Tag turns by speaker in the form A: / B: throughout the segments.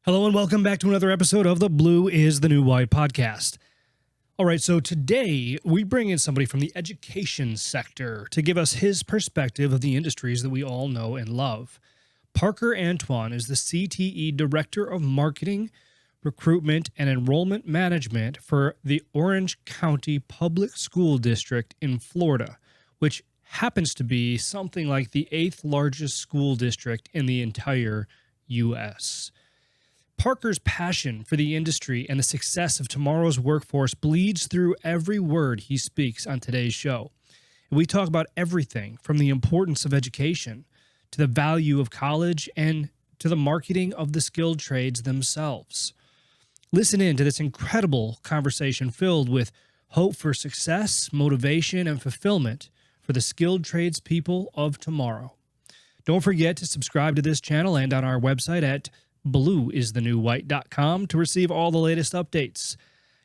A: Hello and welcome back to another episode of the Blue is the New White podcast. All right, so today we bring in somebody from the education sector to give us his perspective of the industries that we all know and love. Parker Antoine is the CTE Director of Marketing, Recruitment, and Enrollment Management for the Orange County Public School District in Florida, which happens to be something like the 8th largest school district in the entire U.S. Parker's passion for the industry and the success of tomorrow's workforce bleeds through every word he speaks on today's show. And we talk about everything from the importance of education to the value of college and to the marketing of the skilled trades themselves. Listen in to this incredible conversation filled with hope for success, motivation, and fulfillment for the skilled trades people of tomorrow. Don't forget to subscribe to this channel and on our website at blueisthenewwhite.com to receive all the latest updates.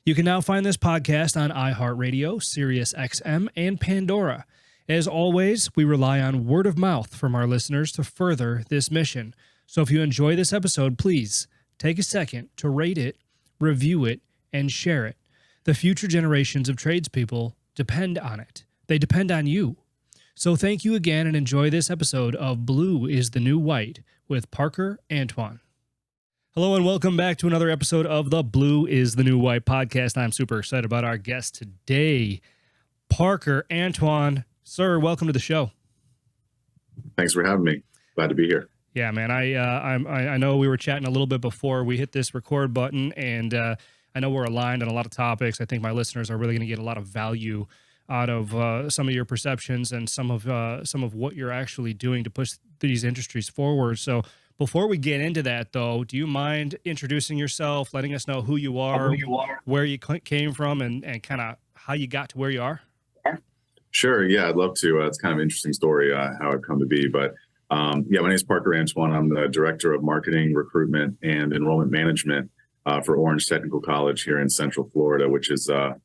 A: You can now find this podcast on iHeartRadio, SiriusXM, and Pandora. As always, we rely on word of mouth from our listeners to further this mission. So if you enjoy this episode, please take a second to rate it, review it, and share it. The future generations of tradespeople depend on it. They depend on you. So thank you again and enjoy this episode of Blue is the New White with Parker Antoine. Hello and welcome back to another episode of the Blue is the New White podcast. I'm super excited about our guest today, Parker Antoine. Sir, welcome to the show.
B: Thanks for having me. Glad to be here.
A: Yeah, man. I know we were chatting a little bit before we hit this record button, and I know we're aligned on a lot of topics. I think my listeners are really going to get a lot of value out of some of your perceptions and some of what you're actually doing to push these industries forward. So before we get into that, though, do you mind introducing yourself, letting us know who you are, where you came from, and kind of how you got to where you are?
B: Sure. Yeah, I'd love to. It's kind of an interesting story, how I've come to be. But my name is Parker Antoine. I'm the Director of Marketing, Recruitment, and Enrollment Management for Orange Technical College here in Central Florida, which is a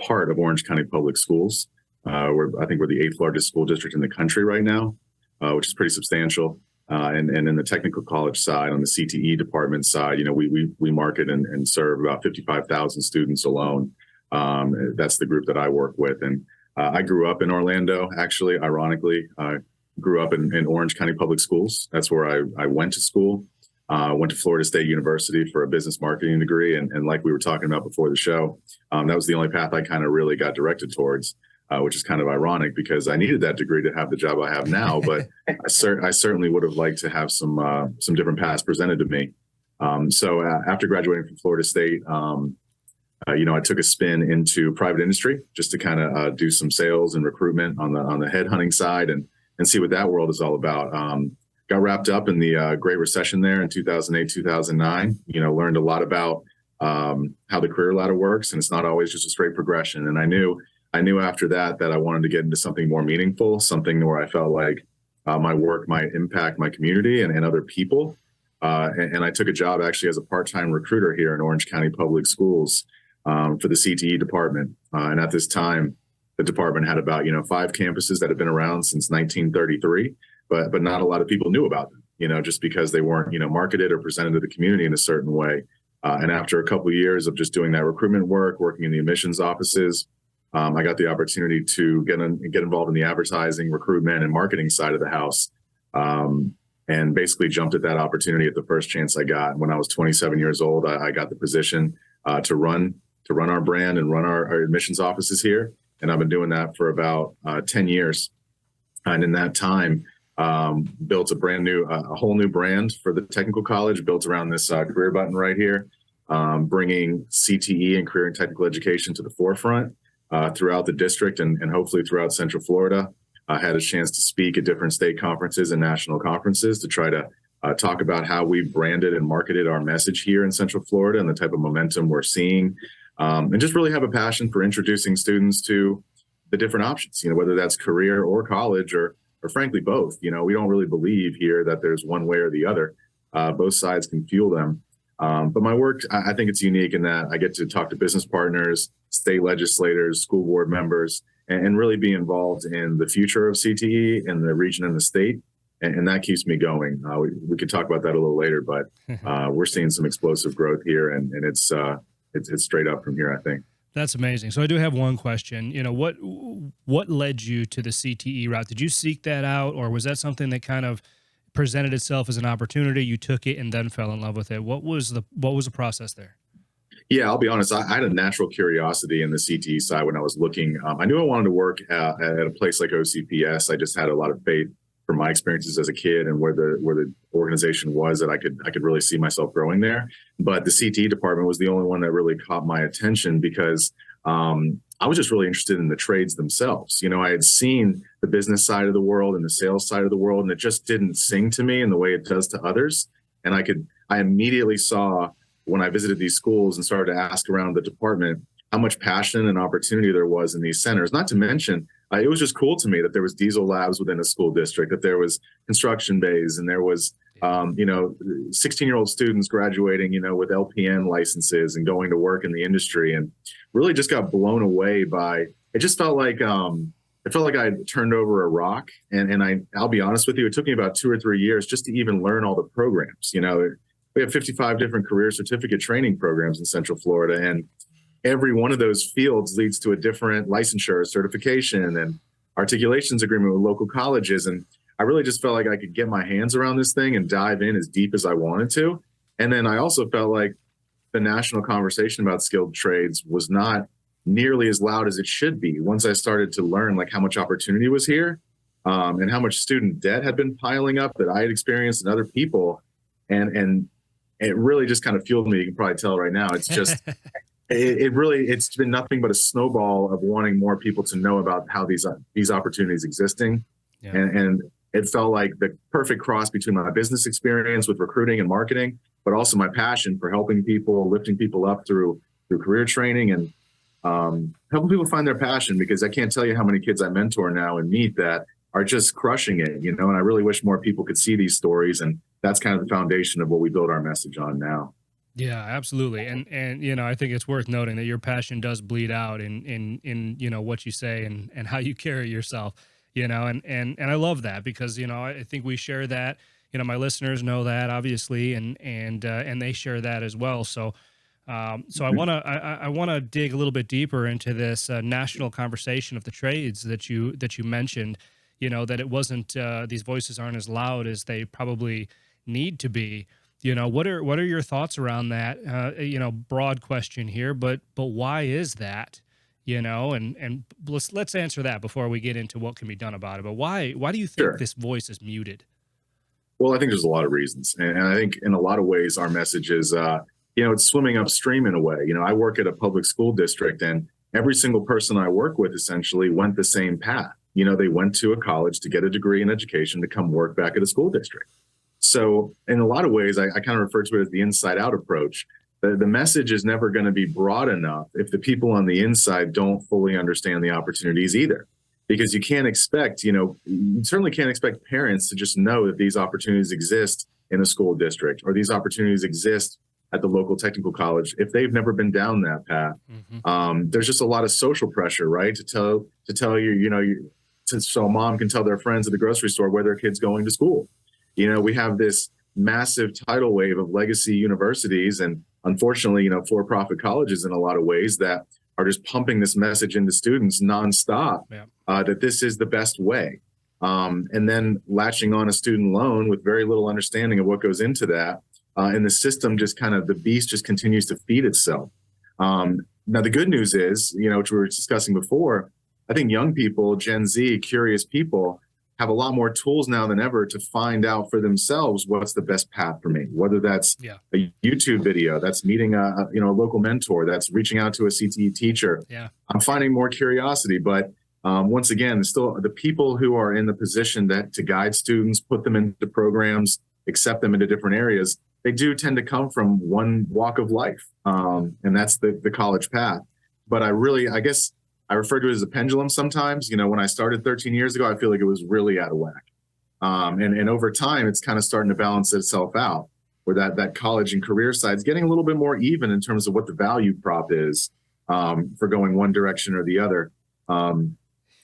B: part of Orange County Public Schools. I think we're the 8th largest school district in the country right now, which is pretty substantial. And in the technical college side, on the CTE department side, we market and serve about 55,000 students alone. That's the group that I work with. And I grew up in Orlando, actually, ironically. I grew up in Orange County Public Schools. That's where I went to school. Went to Florida State University for a business marketing degree. And like we were talking about before the show, that was the only path I kind of really got directed towards. Which is kind of ironic because I needed that degree to have the job I have now, but I certainly would have liked to have some different paths presented to me. So after graduating from Florida State, I took a spin into private industry just to kind of do some sales and recruitment on the headhunting side and see what that world is all about. Got wrapped up in the Great Recession there in 2008, 2009. Learned a lot about how the career ladder works, and it's not always just a straight progression. And I knew after that I wanted to get into something more meaningful, something where I felt like my work might impact my community and other people. And I took a job actually as a part-time recruiter here in Orange County Public Schools for the CTE department. And at this time, the department had about 5 campuses that had been around since 1933, but not a lot of people knew about them, just because they weren't marketed or presented to the community in a certain way. And after a couple of years of just doing that recruitment work, working in the admissions offices, I got the opportunity to get involved in the advertising, recruitment, and marketing side of the house, and basically jumped at that opportunity at the first chance I got. When I was 27 years old, I got the position to run our brand and run our admissions offices here, and I've been doing that for about 10 years. And in that time, built a whole new brand for the technical college, built around this career button right here, bringing CTE and career and technical education to the forefront. Throughout the district and hopefully throughout Central Florida. I had a chance to speak at different state conferences and national conferences to try to talk about how we branded and marketed our message here in Central Florida and the type of momentum we're seeing, and just really have a passion for introducing students to the different options, whether that's career or college or frankly both. We don't really believe here that there's one way or the other. Both sides can fuel them. But my work, I think it's unique in that I get to talk to business partners, state legislators, school board members, and really be involved in the future of CTE in the region and the state. and that keeps me going. We could talk about that a little later, but we're seeing some explosive growth here, and it's straight up from here, I think.
A: That's amazing. So I do have one question. What led you to the CTE route? Did you seek that out, or was that something that kind of presented itself as an opportunity? You took it and then fell in love with it. What was the process there?
B: Yeah, I'll be honest. I had a natural curiosity in the CTE side when I was looking. I knew I wanted to work at a place like OCPS. I just had a lot of faith from my experiences as a kid and where the organization was, that I could really see myself growing there. But the CTE department was the only one that really caught my attention because I was just really interested in the trades themselves. I had seen the business side of the world and the sales side of the world, and it just didn't sing to me in the way it does to others. And I immediately saw, when I visited these schools and started to ask around the department, how much passion and opportunity there was in these centers. Not to mention, it was just cool to me that there was diesel labs within a school district, that there was construction bays, and there was, 16-year-old students graduating, with LPN licenses and going to work in the industry, and really just got blown away by, it just felt like, I had turned over a rock. And I'll be honest with you, it took me about 2 or 3 years just to even learn all the programs. We have 55 different career certificate training programs in Central Florida, and every one of those fields leads to a different licensure, certification, and articulations agreement with local colleges. And I really just felt like I could get my hands around this thing and dive in as deep as I wanted to. And then I also felt like the national conversation about skilled trades was not nearly as loud as it should be once I started to learn like how much opportunity was here, and how much student debt had been piling up that I had experienced and other people. And it really just kind of fueled me. You can probably tell right now. It's just, it's been nothing but a snowball of wanting more people to know about how these opportunities existing. Yeah. And it felt like the perfect cross between my business experience with recruiting and marketing, but also my passion for helping people, lifting people up through career training, and helping people find their passion, because I can't tell you how many kids I mentor now and meet that are just crushing it, and I really wish more people could see these stories. And that's kind of the foundation of what we build our message on now.
A: Yeah, absolutely. And I think it's worth noting that your passion does bleed out in what you say and how you carry yourself, and I love that, because, I think we share that, my listeners know that, obviously, and they share that as well. So I want to dig a little bit deeper into this national conversation of the trades that you mentioned, that it wasn't, these voices aren't as loud as they probably need to be. What are your thoughts around that? Broad question here, but why is that? And let's answer that before we get into what can be done about it. But why do you think this voice is muted?
B: Well, I think there's a lot of reasons, and I think in a lot of ways our message is, it's swimming upstream in a way. I work at a public school district, and every single person I work with essentially went the same path. They went to a college to get a degree in education to come work back at a school district. So in a lot of ways, I kind of refer to it as the inside out approach. The message is never going to be broad enough if the people on the inside don't fully understand the opportunities either. Because you can't expect, you certainly can't expect parents to just know that these opportunities exist in a school district, or these opportunities exist at the local technical college if they've never been down that path. Mm-hmm. There's just a lot of social pressure, right? To tell you, so a mom can tell their friends at the grocery store where their kid's going to school. We have this massive tidal wave of legacy universities and, unfortunately, for-profit colleges in a lot of ways that are just pumping this message into students nonstop, that this is the best way. And then latching on a student loan with very little understanding of what goes into that. And the system the beast just continues to feed itself. Now, the good news is, which we were discussing before, I think young people, Gen Z, curious people, have a lot more tools now than ever to find out for themselves what's the best path for me, whether that's a YouTube video, that's meeting a local mentor, that's reaching out to a CTE teacher. Yeah. I'm finding more curiosity, but once again, still the people who are in the position to guide students, put them into programs, accept them into different areas, they do tend to come from one walk of life, and that's the college path. But I guess I refer to it as a pendulum sometimes. When I started 13 years ago, I feel like it was really out of whack. And over time, it's kind of starting to balance itself out, where that college and career side is getting a little bit more even in terms of what the value prop is for going one direction or the other. So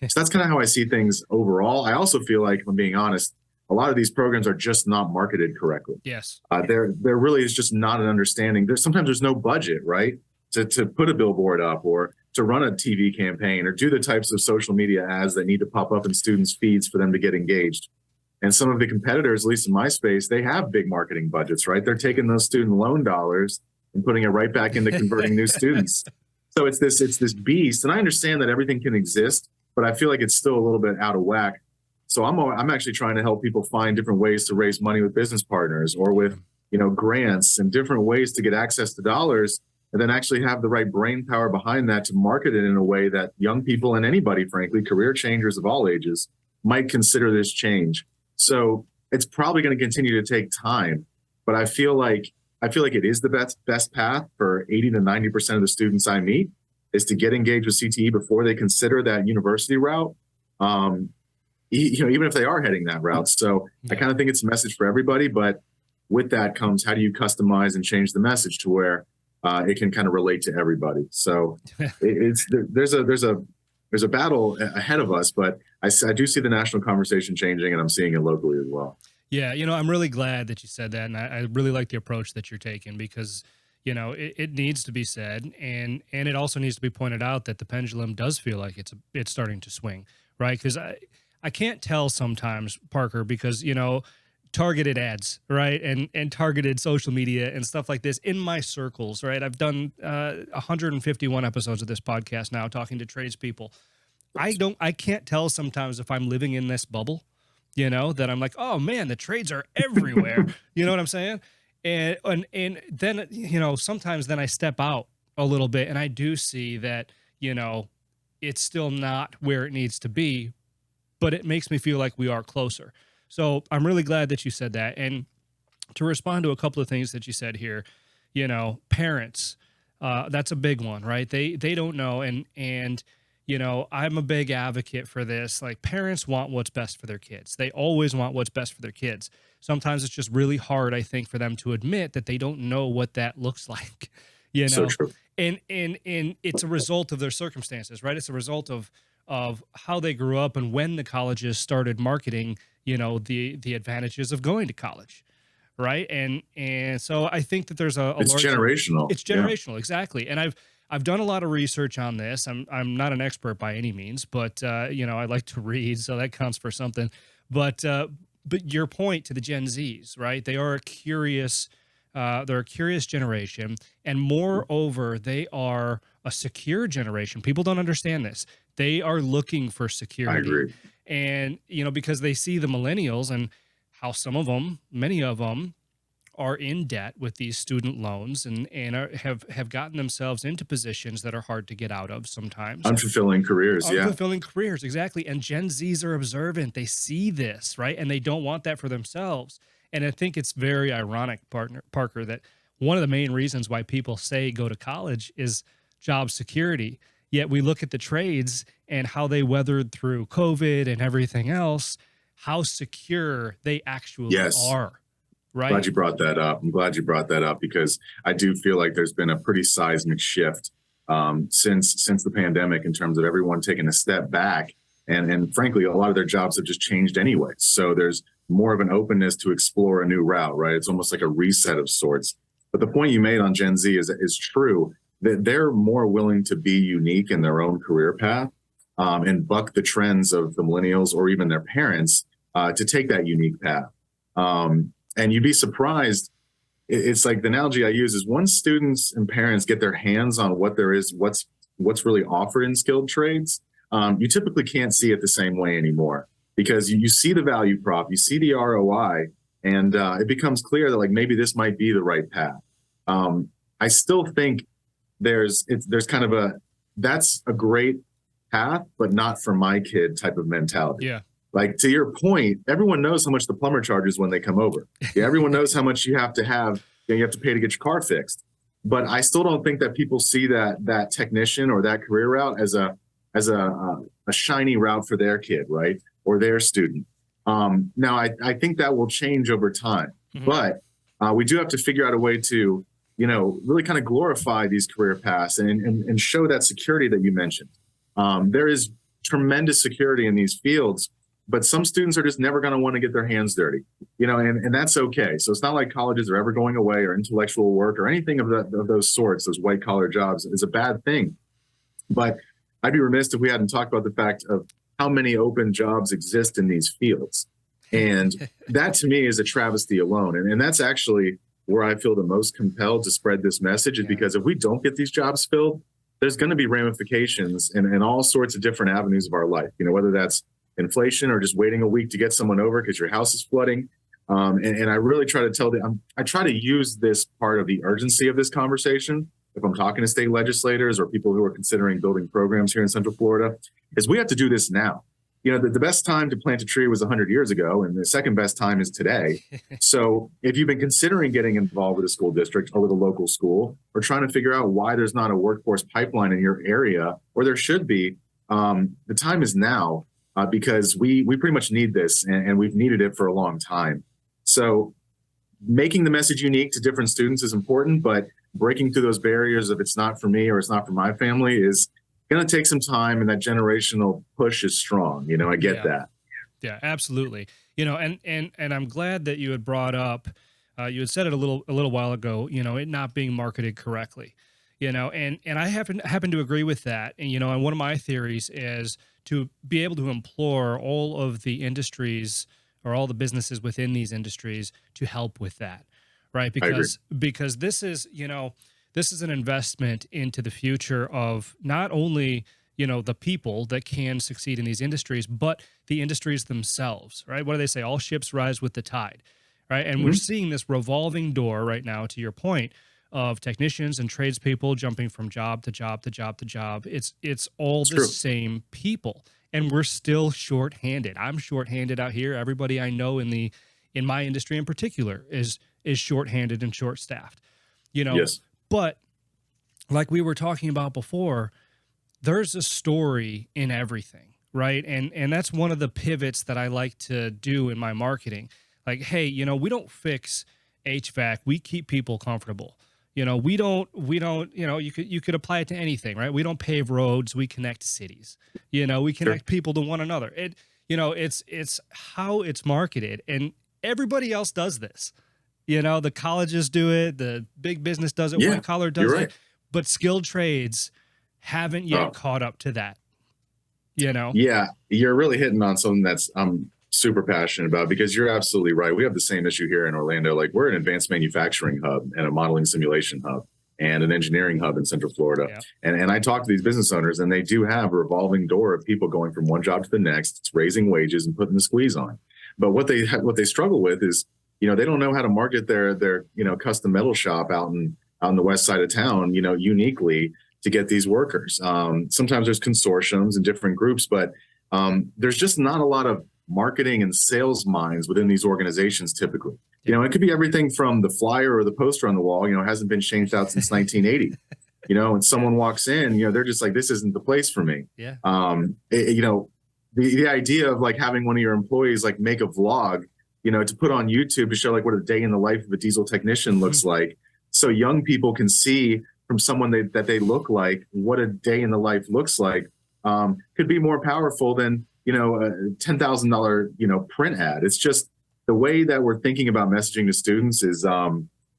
B: that's kind of how I see things overall. I also feel like, if I'm being honest, a lot of these programs are just not marketed correctly.
A: Yes.
B: There really is just not an understanding. There's no budget, right, to put a billboard up or to run a TV campaign or do the types of social media ads that need to pop up in students' feeds for them to get engaged. And some of the competitors, at least in my space, they have big marketing budgets, right? They're taking those student loan dollars and putting it right back into converting new students. So it's this beast. And I understand that everything can exist, but I feel like it's still a little bit out of whack. So I'm actually trying to help people find different ways to raise money with business partners or with, grants and different ways to get access to dollars, and then actually have the right brain power behind that to market it in a way that young people and anybody, frankly, career changers of all ages, might consider this change. So it's probably going to continue to take time, but I feel like it is the best path for 80 to 90% of the students I meet is to get engaged with CTE before they consider that university route. Even if they are heading that route. So I kind of think it's a message for everybody, but with that comes, how do you customize and change the message to where it can kind of relate to everybody? So there's a battle ahead of us, but I do see the national conversation changing, and I'm seeing it locally as well.
A: Yeah, I'm really glad that you said that, and I really like the approach that you're taking because, it needs to be said, and it also needs to be pointed out that the pendulum does feel like it's starting to swing, right? Because I can't tell sometimes, Parker, because targeted ads, right, and targeted social media and stuff like this in my circles, right? I've done 151 episodes of this podcast now, talking to tradespeople. I can't tell sometimes if I'm living in this bubble, that I'm like, oh man, the trades are everywhere. You know what I'm saying? And then, sometimes then I step out a little bit and I do see that, it's still not where it needs to be, but it makes me feel like we are closer. So I'm really glad that you said that. And to respond to a couple of things that you said here, parents, that's a big one, right? They don't know. And I'm a big advocate for this. Like, parents want what's best for their kids. They always want what's best for their kids. Sometimes it's just really hard, I think, for them to admit that they don't know what that looks like,
B: So true.
A: And it's a result of their circumstances, right? It's a result of how they grew up and when the colleges started marketing, the advantages of going to college, right? And so I think that there's
B: it's generational.
A: It's generational, exactly. And I've done a lot of research on this. I'm not an expert by any means, but I like to read, so that counts for something. But your point to the Gen Zs, right? They are a curious. They're a curious generation, and moreover, they are a secure generation. People don't understand this. They are looking for security.
B: I agree.
A: And, because they see the millennials and how some of them, many of them, are in debt with these student loans and have gotten themselves into positions that are hard to get out of sometimes.
B: Unfulfilling careers,
A: Unfulfilling careers, exactly. And Gen Zs are observant. They see this, right? And they don't want that for themselves. And I think it's very ironic, Parker, that one of the main reasons why people say go to college is job security. Yet we look at the trades and how they weathered through COVID and everything else, how secure they actually are. Right.
B: Glad you brought that up. I'm glad you brought that up because I do feel like there's been a pretty seismic shift since the pandemic in terms of everyone taking a step back. And frankly, a lot of their jobs have just changed anyway. So there's more of an openness to explore a new route, right? It's almost like a reset of sorts. But the point you made on Gen Z is true, that they're more willing to be unique in their own career path and buck the trends of the millennials or even their parents to take that unique path. And you'd be surprised. It's like the analogy I use is once students and parents get their hands on what there is, what's really offered in skilled trades, you typically can't see it the same way anymore because you see the value prop, you see the ROI, and it becomes clear that like maybe this might be the right path. I still think there's kind of that's a great path, but not for my kid type of mentality.
A: Yeah.
B: Like to your point, everyone knows how much the plumber charges when they come over. Yeah, everyone knows how much you have to pay to get your car fixed. But I still don't think that people see that technician or that career route as a shiny route for their kid, right? Or their student. Now I think that will change over time, but we do have to figure out a way to, really kind of glorify these career paths and show that security that you mentioned. There is tremendous security in these fields. but some students are just never going to want to get their hands dirty, and that's okay. So it's not like colleges are ever going away, or intellectual work or anything of those sorts. Those white collar jobs is a bad thing. But I'd be remiss if we hadn't talked about the fact of how many open jobs exist in these fields. And that to me is a travesty alone. And that's actually where I feel the most compelled to spread this message, is because if we don't get these jobs filled, there's going to be ramifications in all sorts of different avenues of our life, whether that's inflation or just waiting a week to get someone over because your house is flooding. And I really try to I try to use this part of the urgency of this conversation, if I'm talking to state legislators or people who are considering building programs here in Central Florida, is we have to do this now. The best time to plant a tree was 100 years ago, and the second best time is today. So if you've been considering getting involved with a school district or with a local school, or trying to figure out why there's not a workforce pipeline in your area, or there should be, the time is now, because we pretty much need this, and we've needed it for a long time. So making the message unique to different students is important, but breaking through those barriers of it's not for me or it's not for my family is going to take some time, and that generational push is strong. I get that.
A: Yeah, absolutely. And I'm glad that you had brought up, you had said it a little while ago, it not being marketed correctly, and I happen to agree with that. And, and one of my theories is to be able to implore all of the industries or all the businesses within these industries to help with that. Right. Because this is, this is an investment into the future of not only, the people that can succeed in these industries, but the industries themselves. Right. What do they say? All ships rise with the tide. Right. And we're seeing this revolving door right now, to your point, of technicians and tradespeople jumping from job to job to job to job. It's all the same people. And we're still shorthanded. I'm shorthanded out here. Everybody I know in my industry in particular is shorthanded and short-staffed,
B: Yes.
A: But like we were talking about before, there's a story in everything, right? And that's one of the pivots that I like to do in my marketing. Like, hey, we don't fix HVAC. We keep people comfortable. We don't, you could apply it to anything, right? We don't pave roads. We connect cities, we connect people to one another. It's how it's marketed, and everybody else does this. The colleges do it, the big business does it, white collar does it, but skilled trades haven't yet caught up to that.
B: Yeah, you're really hitting on something that's I'm super passionate about, because you're absolutely right. We have the same issue here in Orlando. Like, we're an advanced manufacturing hub and a modeling simulation hub and an engineering hub in Central Florida. Yeah. And I talk to these business owners, and they do have a revolving door of people going from one job to the next. It's raising wages and putting the squeeze on. But what they struggle with is, they don't know how to market their custom metal shop out on the west side of town, uniquely to get these workers. Sometimes there's consortiums and different groups, but there's just not a lot of marketing and sales minds within these organizations typically. It could be everything from the flyer or the poster on the wall, hasn't been changed out since 1980. When someone walks in, they're just like, this isn't the place for me.
A: Yeah.
B: The idea of like having one of your employees like make a vlog, to put on YouTube to show like what a day in the life of a diesel technician looks like, so young people can see from someone that they look like what a day in the life looks like, could be more powerful than a $10,000 print ad. It's just the way that we're thinking about messaging to students is a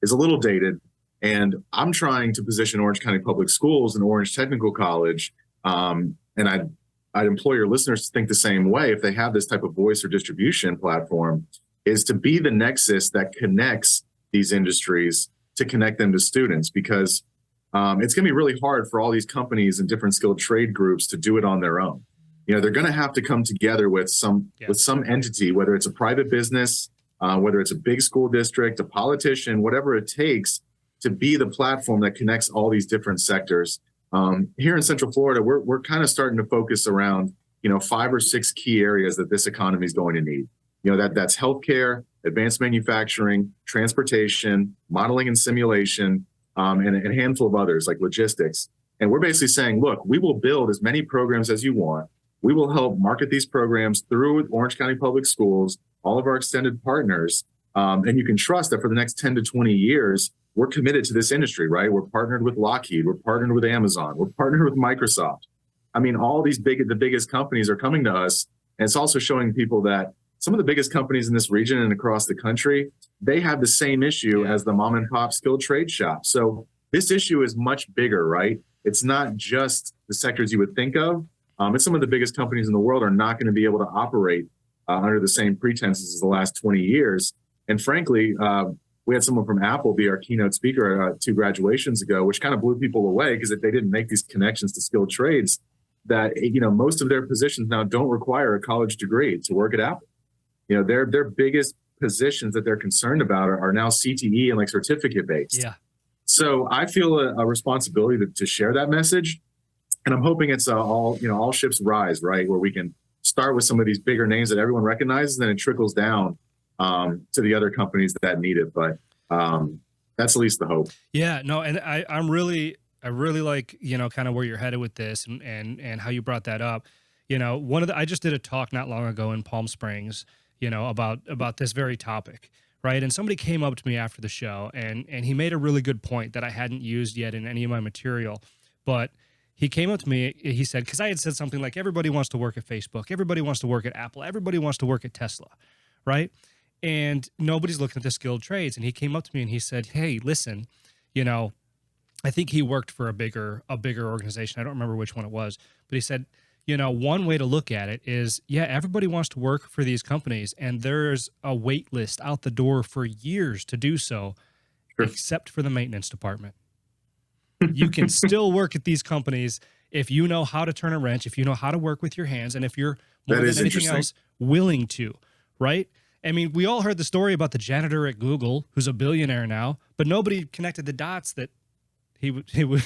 B: little dated. And I'm trying to position Orange County Public Schools and Orange Technical College, and I'd implore your listeners to think the same way. If they have this type of voice or distribution platform, is to be the nexus that connects these industries to connect them to students, because it's going to be really hard for all these companies and different skilled trade groups to do it on their own. They're going to have to come together with some entity, whether it's a private business, whether it's a big school district, a politician, whatever it takes to be the platform that connects all these different sectors. Here in Central Florida, we're kind of starting to focus around 5 or 6 key areas that this economy is going to need. That's healthcare, advanced manufacturing, transportation, modeling and simulation, and a handful of others like logistics. And we're basically saying, look, we will build as many programs as you want. We will help market these programs through Orange County Public Schools, all of our extended partners. And you can trust that for the next 10 to 20 years, we're committed to this industry, right? We're partnered with Lockheed. We're partnered with Amazon. We're partnered with Microsoft. I mean, all these the biggest companies are coming to us And it's also showing people that some of the biggest companies in this region and across the country, they have the same issue as the mom and pop skilled trade shop. So this issue is much bigger, right? It's not just the sectors you would think of. It's some of the biggest companies in the world are not going to be able to operate under the same pretenses as the last 20 years. And frankly, we had someone from Apple be our keynote speaker 2 graduations ago, which kind of blew people away because if they didn't make these connections to skilled trades, that most of their positions now don't require a college degree to work at Apple. Their biggest positions that they're concerned about are now CTE and like certificate based.
A: Yeah.
B: So I feel a responsibility to share that message, and I'm hoping it's all ships rise, right? Where we can start with some of these bigger names that everyone recognizes, and then it trickles down to the other companies that need it. But that's at least the hope.
A: Yeah, no, and I really like, kind of where you're headed with this and how you brought that up. I just did a talk not long ago in Palm Springs, about this very topic, right? And somebody came up to me after the show and he made a really good point that I hadn't used yet in any of my material, but he came up to me, he said, because I had said something like, everybody wants to work at Facebook, everybody wants to work at Apple, everybody wants to work at Tesla, right? And nobody's looking at the skilled trades. And he came up to me and he said, hey, listen, I think he worked for a bigger organization. I don't remember which one it was, but he said, one way to look at it is, everybody wants to work for these companies, and there's a wait list out the door for years to do so, except for the maintenance department. You can still work at these companies if you know how to turn a wrench, if you know how to work with your hands, and if you're more than anything else willing to, right? I mean, we all heard the story about the janitor at Google who's a billionaire now, but nobody connected the dots that he would,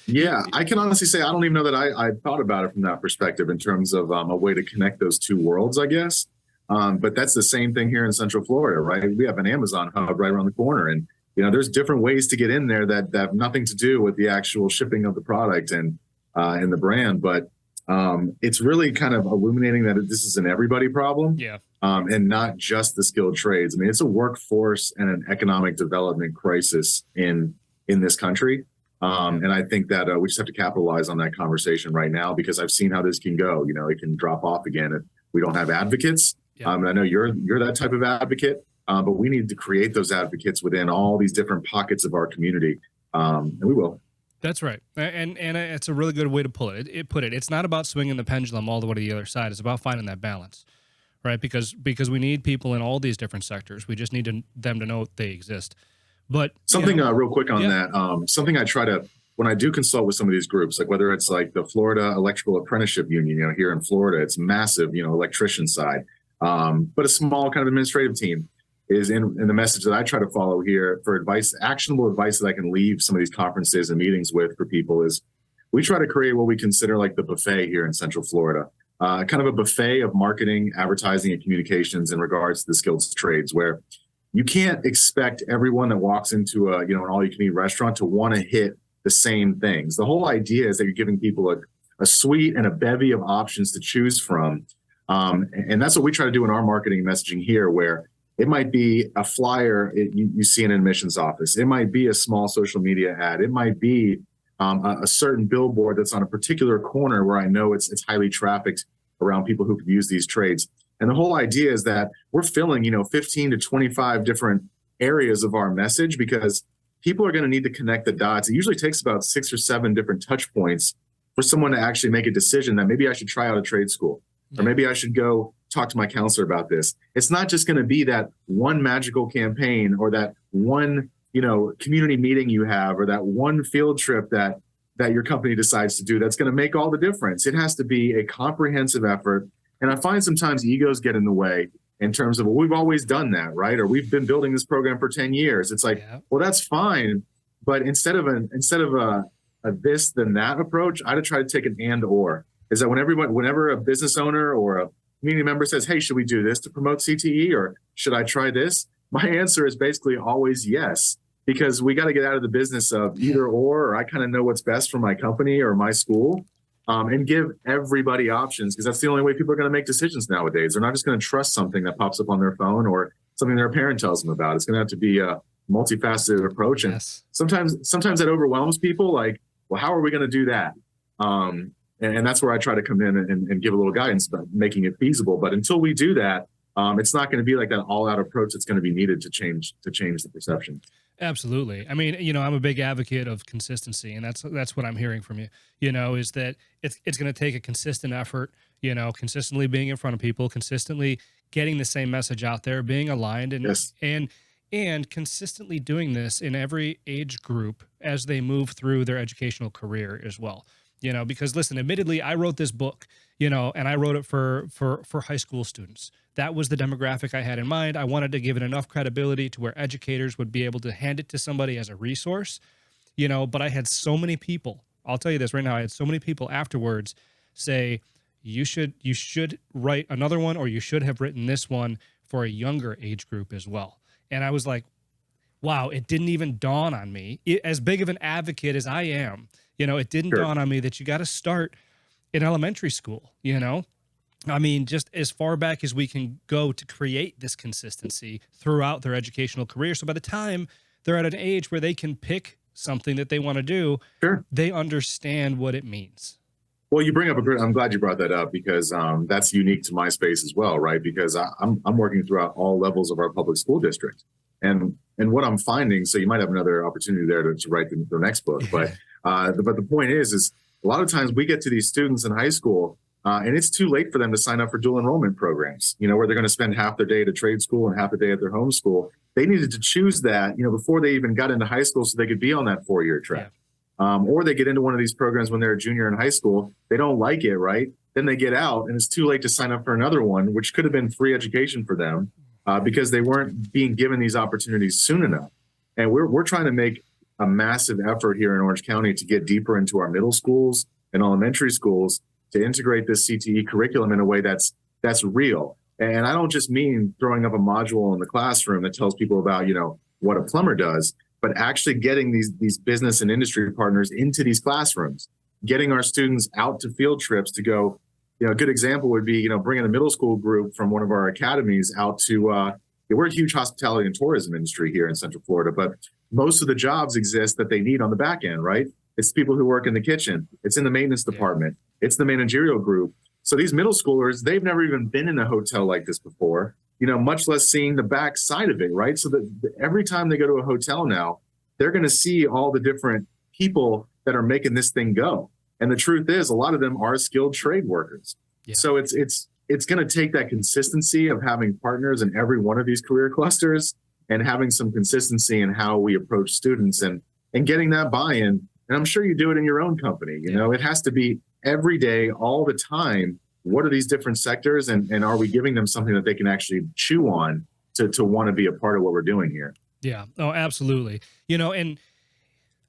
B: Yeah, I can honestly say I don't even know that I thought about it from that perspective in terms of a way to connect those two worlds, I guess. But that's the same thing here in Central Florida, right? We have an Amazon hub right around the corner, and there's different ways to get in there that have nothing to do with the actual shipping of the product and the brand. But it's really kind of illuminating that this is an everybody problem, and not just the skilled trades. I mean, it's a workforce and an economic development crisis in this country. And I think that we just have to capitalize on that conversation right now, because I've seen how this can go. It can drop off again if we don't have advocates. And I know you're that type of advocate, but we need to create those advocates within all these different pockets of our community, and we will.
A: That's right, and it's a really good way to put it. It's not about swinging the pendulum all the way to the other side. It's about finding that balance, right? Because we need people in all these different sectors. We just need them to know they exist. But
B: something real quick on that, something I try to, when I do consult with some of these groups, like whether it's like the Florida Electrical Apprenticeship Union, here in Florida, it's massive, electrician side, but a small kind of administrative team is in the message that I try to follow here for advice, actionable advice that I can leave some of these conferences and meetings with for people is we try to create what we consider like the buffet here in Central Florida, kind of a buffet of marketing, advertising, and communications in regards to the skilled trades, where you can't expect everyone that walks into an all-you-can-eat restaurant to want to hit the same things. The whole idea is that you're giving people a suite and a bevy of options to choose from. And that's what we try to do in our marketing messaging here, where it might be a flyer you see in an admissions office. It might be a small social media ad. It might be a certain billboard that's on a particular corner where I know it's highly trafficked around people who could use these trades. And the whole idea is that we're filling, 15 to 25 different areas of our message, because people are going to need to connect the dots. It usually takes about 6 or 7 different touch points for someone to actually make a decision that maybe I should try out a trade school, or maybe I should go talk to my counselor about this. It's not just going to be that one magical campaign or that one, community meeting you have, or that one field trip that your company decides to do that's going to make all the difference. It has to be a comprehensive effort. And I find sometimes egos get in the way in terms of, well, we've always done that, right? Or we've been building this program for 10 years. It's like, well, that's fine. But instead of a this, then that approach, I'd try to take an and or. Is that whenever a business owner or a community member says, hey, should we do this to promote CTE, or should I try this? My answer is basically always yes, because we got to get out of the business of either or I kind of know what's best for my company or my school. And give everybody options, because that's the only way people are going to make decisions nowadays. They're not just going to trust something that pops up on their phone or something their parent tells them about. It's going to have to be a multifaceted approach. And sometimes that overwhelms people. Like, well, how are we going to do that? And that's where I try to come in and give a little guidance about making it feasible. But until we do that, it's not going to be like that all-out approach that's going to be needed to change the perception.
A: Absolutely. I mean, I'm a big advocate of consistency, and that's what I'm hearing from you. Is that it's going to take a consistent effort. Consistently being in front of people, consistently getting the same message out there, being aligned,
B: Yes.
A: and consistently doing this in every age group as they move through their educational career as well. Because listen, admittedly, I wrote this book, and I wrote it for high school students. That was the demographic I had in mind. I wanted to give it enough credibility to where educators would be able to hand it to somebody as a resource, but I had so many people, I'll tell you this right now, I had so many people afterwards say, you should write another one, or you should have written this one for a younger age group as well. And I was like, wow, it didn't even dawn on me. As big of an advocate as I am, it didn't
B: Sure.
A: dawn on me that you got to start in elementary school, I mean, just as far back as we can go to create this consistency throughout their educational career. So by the time they're at an age where they can pick something that they want to do,
B: Sure.
A: they understand what it means.
B: Well, you bring up I'm glad you brought that up, because that's unique to my space as well, right? Because I'm working throughout all levels of our public school district, and what I'm finding. So you might have another opportunity there to write the next book, but the point is a lot of times we get to these students in high school, and it's too late for them to sign up for dual enrollment programs. Where they're going to spend half their day at a trade school and half the day at their home school. They needed to choose that, before they even got into high school, so they could be on that 4-year track. Yeah. Or they get into one of these programs when they're a junior in high school. They don't like it, right? Then they get out, and it's too late to sign up for another one, which could have been free education for them, because they weren't being given these opportunities soon enough. And we're trying to make a massive effort here in Orange County to get deeper into our middle schools and elementary schools to integrate this CTE curriculum in a way that's real. And I don't just mean throwing up a module in the classroom that tells people about, what a plumber does, but actually getting these business and industry partners into these classrooms, getting our students out to field trips to go. A good example would be, bringing a middle school group from one of our academies out to, we're a huge hospitality and tourism industry here in Central Florida, but most of the jobs exist that they need on the back end, right? It's people who work in the kitchen. It's in the maintenance department. It's the managerial group. So these middle schoolers, they've never even been in a hotel like this before, much less seeing the back side of it, right? So that every time they go to a hotel now, they're going to see all the different people that are making this thing go. And the truth is, a lot of them are skilled trade workers. Yeah. So it's going to take that consistency of having partners in every one of these career clusters, and having some consistency in how we approach students, and getting that buy-in. And I'm sure you do it in your own company. It has to be every day, all the time. What are these different sectors, and are we giving them something that they can actually chew on to want to be a part of what we're doing here?
A: Yeah. Oh, absolutely. And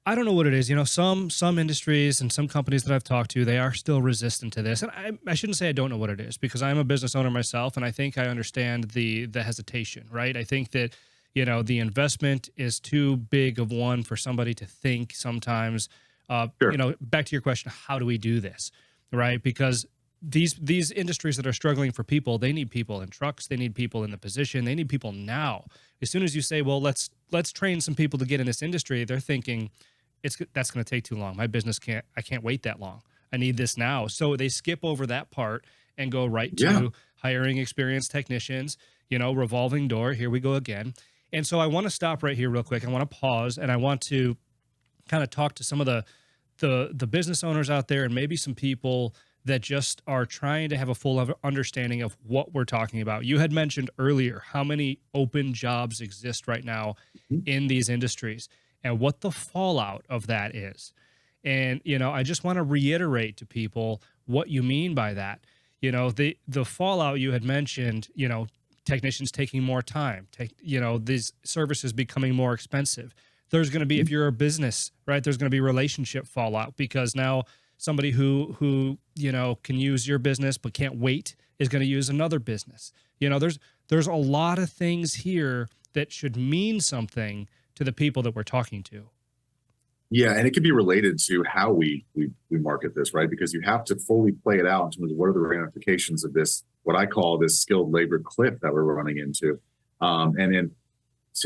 A: I don't know what it is. Some industries and some companies that I've talked to, they are still resistant to this. And I shouldn't say I don't know what it is, because I'm a business owner myself, and I think I understand the hesitation, right? I think that, the investment is too big of one for somebody to think sometimes. Sure. Back to your question, how do we do this, right? Because these industries that are struggling for people, they need people in trucks, they need people in the position, they need people now. As soon as you say, well, let's train some people to get in this industry, they're thinking that's going to take too long. My business I can't wait that long. I need this now. So they skip over that part and go right to hiring experienced technicians, revolving door. Here we go again. And so I want to stop right here real quick. I want to pause, and I want to kind of talk to some of the business owners out there, and maybe some people that just are trying to have a full understanding of what we're talking about. You had mentioned earlier how many open jobs exist right now in these industries, and what the fallout of that is. And, I just want to reiterate to people what you mean by that. The fallout you had mentioned, technicians taking more time, these services becoming more expensive. There's going to be, if you're a business, right, there's going to be relationship fallout, because now somebody who can use your business but can't wait is going to use another business. There's a lot of things here that should mean something to the people that we're talking to.
B: Yeah, and it could be related to how we market this, right? Because you have to fully play it out in terms of what are the ramifications of this, what I call this skilled labor cliff that we're running into. In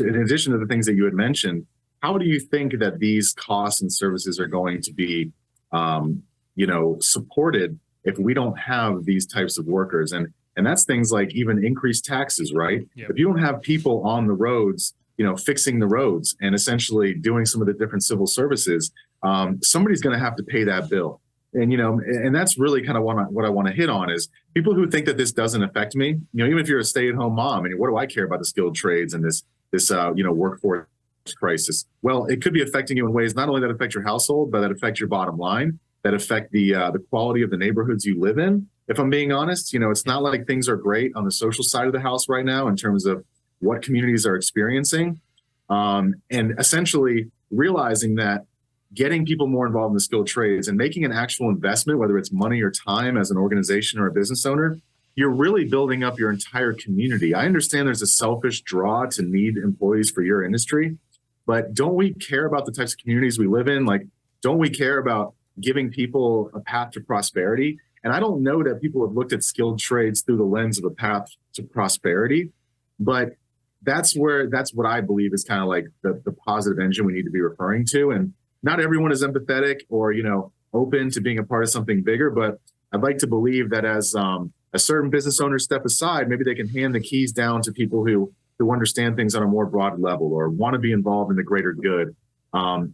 B: addition to the things that you had mentioned, how do you think that these costs and services are going to be supported if we don't have these types of workers. And that's things like even increased taxes, right?
A: Yep.
B: If you don't have people on the roads, fixing the roads and essentially doing some of the different civil services, somebody's going to have to pay that bill. And that's really kind of what I want to hit on is people who think that this doesn't affect me. Even if you're a stay-at-home mom, and what do I care about the skilled trades and this workforce crisis? Well, it could be affecting you in ways not only that affect your household, but that affect your bottom line, that affect the quality of the neighborhoods you live in. If I'm being honest, it's not like things are great on the social side of the house right now in terms of what communities are experiencing, and essentially realizing that getting people more involved in the skilled trades and making an actual investment, whether it's money or time as an organization or a business owner, you're really building up your entire community. I understand there's a selfish draw to need employees for your industry, but don't we care about the types of communities we live in? Like, don't we care about giving people a path to prosperity? And I don't know that people have looked at skilled trades through the lens of a path to prosperity, but that's what I believe is kind of like the positive engine we need to be referring to. And not everyone is empathetic or, open to being a part of something bigger, but I'd like to believe that as a certain business owners step aside, maybe they can hand the keys down to people who understand things on a more broad level or want to be involved in the greater good.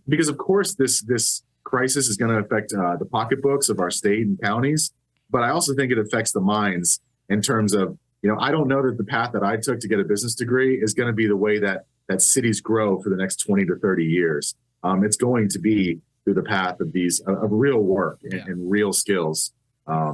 B: Because of course, this crisis is going to affect the pocketbooks of our state and counties, but I also think it affects the minds in terms of, I don't know that the path that I took to get a business degree is going to be the way that cities grow for the next 20 to 30 years. It's going to be through the path of of real work and real skills. So I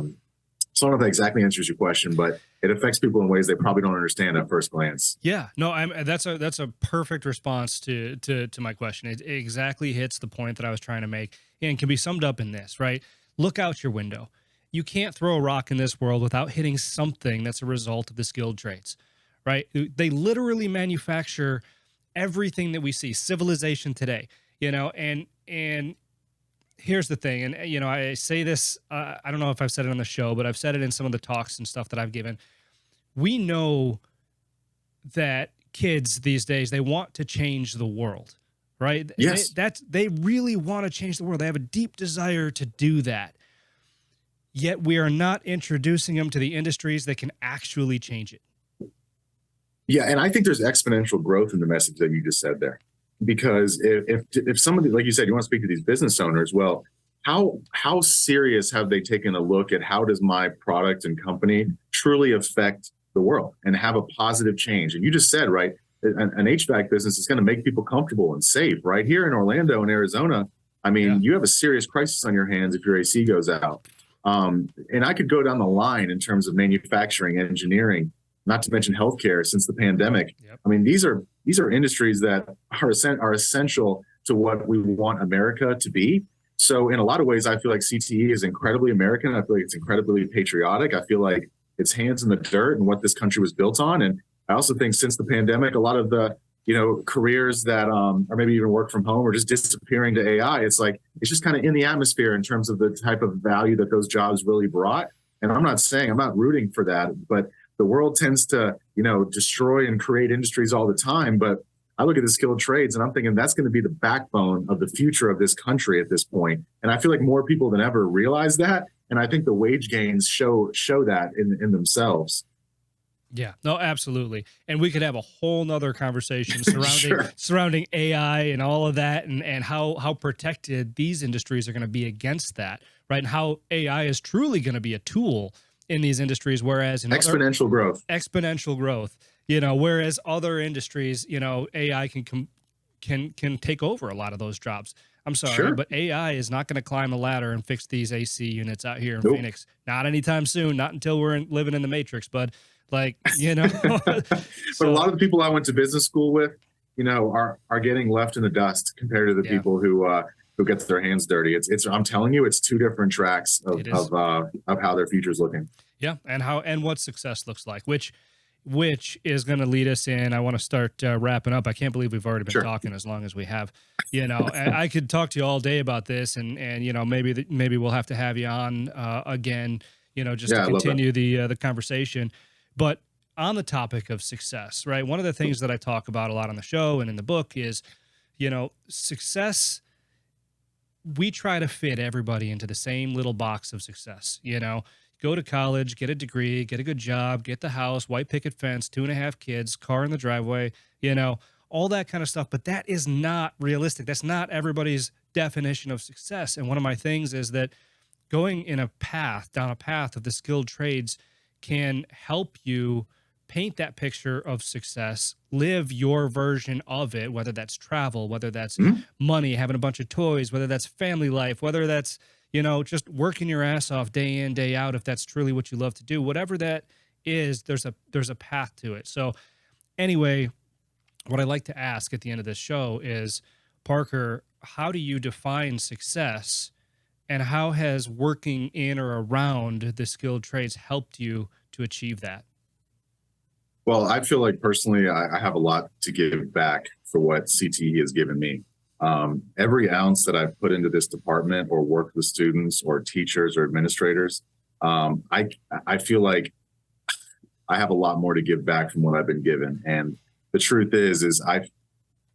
B: don't know if that exactly answers your question, but it affects people in ways they probably don't understand at first glance.
A: Yeah, no, that's a perfect response to my question. It exactly hits the point that I was trying to make and can be summed up in this, right? Look out your window. You can't throw a rock in this world without hitting something that's a result of the skilled trades, right? They literally manufacture everything that we see, civilization today, and here's the thing. And, I say this, I don't know if I've said it on the show, but I've said it in some of the talks and stuff that I've given. We know that kids these days, they want to change the world, right?
B: Yes.
A: They really want to change the world. They have a deep desire to do that. Yet we are not introducing them to the industries that can actually change it.
B: Yeah, and I think there's exponential growth in the message that you just said there. Because if somebody, like you said, you want to speak to these business owners, well, how serious have they taken a look at how does my product and company truly affect the world and have a positive change? And you just said, right, an HVAC business is going to make people comfortable and safe. Right here in Orlando and Arizona, I mean, you have a serious crisis on your hands if your AC goes out. And I could go down the line in terms of manufacturing, engineering, not to mention healthcare since the pandemic.
A: Yep.
B: I mean, these are industries that are essential to what we want America to be. So in a lot of ways, I feel like CTE is incredibly American. I feel like it's incredibly patriotic. I feel like it's hands in the dirt and what this country was built on. And I also think since the pandemic, a lot of the careers that or maybe even work from home are just disappearing to AI. It's like it's just kind of in the atmosphere in terms of the type of value that those jobs really brought. And I'm not rooting for that, but the world tends to, destroy and create industries all the time. But I look at the skilled trades and I'm thinking that's going to be the backbone of the future of this country at this point. And I feel like more people than ever realize that. And I think the wage gains show that in themselves.
A: Yeah, no, absolutely. And we could have a whole nother conversation
B: Sure.
A: surrounding AI and all of that and how protected these industries are going to be against that, right? And how AI is truly going to be a tool in these industries, whereas in
B: exponential growth,
A: whereas other industries, AI can take over a lot of those jobs. I'm sorry,
B: Sure.
A: but AI is not going to climb a ladder and fix these AC units out here in
B: Nope.
A: Phoenix. Not anytime soon, not until we're living in the Matrix, but
B: But a lot of the people I went to business school with, are getting left in the dust compared to the people who gets their hands dirty. It's I'm telling you, it's two different tracks of how their future is looking.
A: Yeah, and what success looks like, which is going to lead us in. I want to start wrapping up. I can't believe we've already been talking as long as we have. And I could talk to you all day about this, and maybe we'll have to have you on again, just to continue the conversation. But on the topic of success, right? One of the things that I talk about a lot on the show and in the book is, success we try to fit everybody into the same little box of success. Go to college, get a degree, get a good job, get the house, white picket fence, 2.5 kids, car in the driveway, all that kind of stuff. But that is not realistic. That's not everybody's definition of success. And one of my things is that going down a path of the skilled trades can help you paint that picture of success, live your version of it, whether that's travel, whether that's money, having a bunch of toys, whether that's family life, whether that's, just working your ass off day in, day out, if that's truly what you love to do, whatever that is, there's a path to it. So anyway, what I like to ask at the end of this show is, Parker, how do you define success, and how has working in or around the skilled trades helped you to achieve that?
B: Well, I feel like personally, I have a lot to give back for what CTE has given me. Every ounce that I've put into this department or worked with students or teachers or administrators, I feel like I have a lot more to give back from what I've been given. And the truth is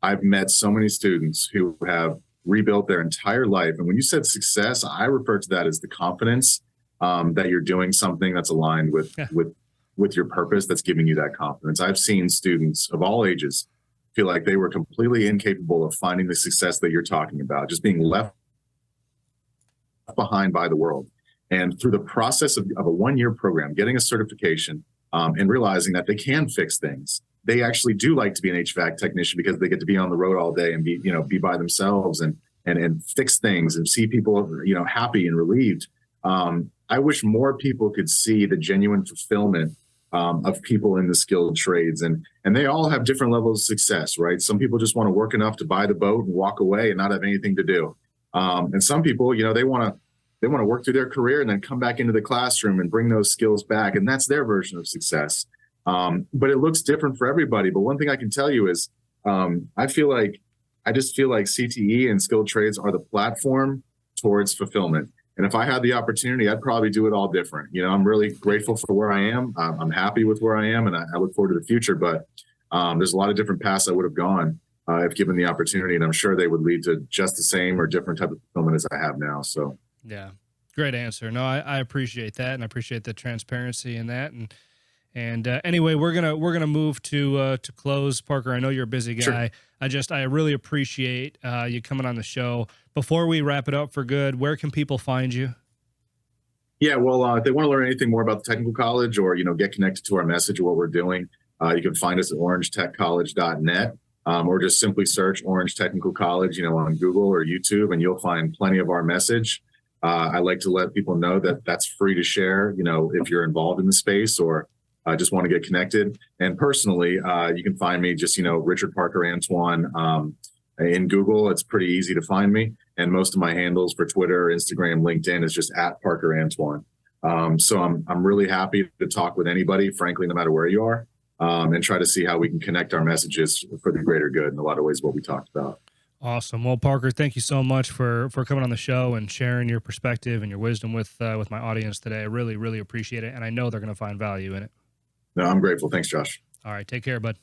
B: I've met so many students who have rebuilt their entire life. And when you said success, I refer to that as the confidence that you're doing something that's aligned with your purpose, that's giving you that confidence. I've seen students of all ages feel like they were completely incapable of finding the success that you're talking about, just being left behind by the world. And through the process of a 1-year program, getting a certification, and realizing that they can fix things. They actually do like to be an HVAC technician because they get to be on the road all day and be by themselves and fix things and see people, happy and relieved. I wish more people could see the genuine fulfillment of people in the skilled trades, and they all have different levels of success, right? Some people just want to work enough to buy the boat and walk away and not have anything to do, and some people, they want to work through their career and then come back into the classroom and bring those skills back, and that's their version of success. But it looks different for everybody. But one thing I can tell you is, I just feel like CTE and skilled trades are the platform towards fulfillment. And if I had the opportunity, I'd probably do it all different. I'm really grateful for where I am. I'm happy with where I am, and I look forward to the future. But there's a lot of different paths I would have gone if given the opportunity, and I'm sure they would lead to just the same or different type of fulfillment as I have now. So,
A: yeah, great answer. No, I appreciate that, and I appreciate the transparency in that. And anyway, we're gonna move to close. Parker, I know you're a busy guy. Sure. I really appreciate you coming on the show. Before we wrap it up for good, where can people find you?
B: Yeah, well, if they want to learn anything more about the technical college or get connected to our message or what we're doing, you can find us at orangetechcollege.net, or just simply search Orange Technical College, on Google or YouTube, and you'll find plenty of our message. I like to let people know that that's free to share, if you're involved in the space or just want to get connected. And personally, you can find me just, Richard Parker Antoine in Google. It's pretty easy to find me. And most of my handles for Twitter, Instagram, LinkedIn is just at Parker Antoine. So I'm really happy to talk with anybody, frankly, no matter where you are, and try to see how we can connect our messages for the greater good in a lot of ways, what we talked about.
A: Awesome. Well, Parker, thank you so much for coming on the show and sharing your perspective and your wisdom with my audience today. I really, really appreciate it. And I know they're going to find value in it.
B: No, I'm grateful. Thanks, Josh.
A: All right. Take care, bud.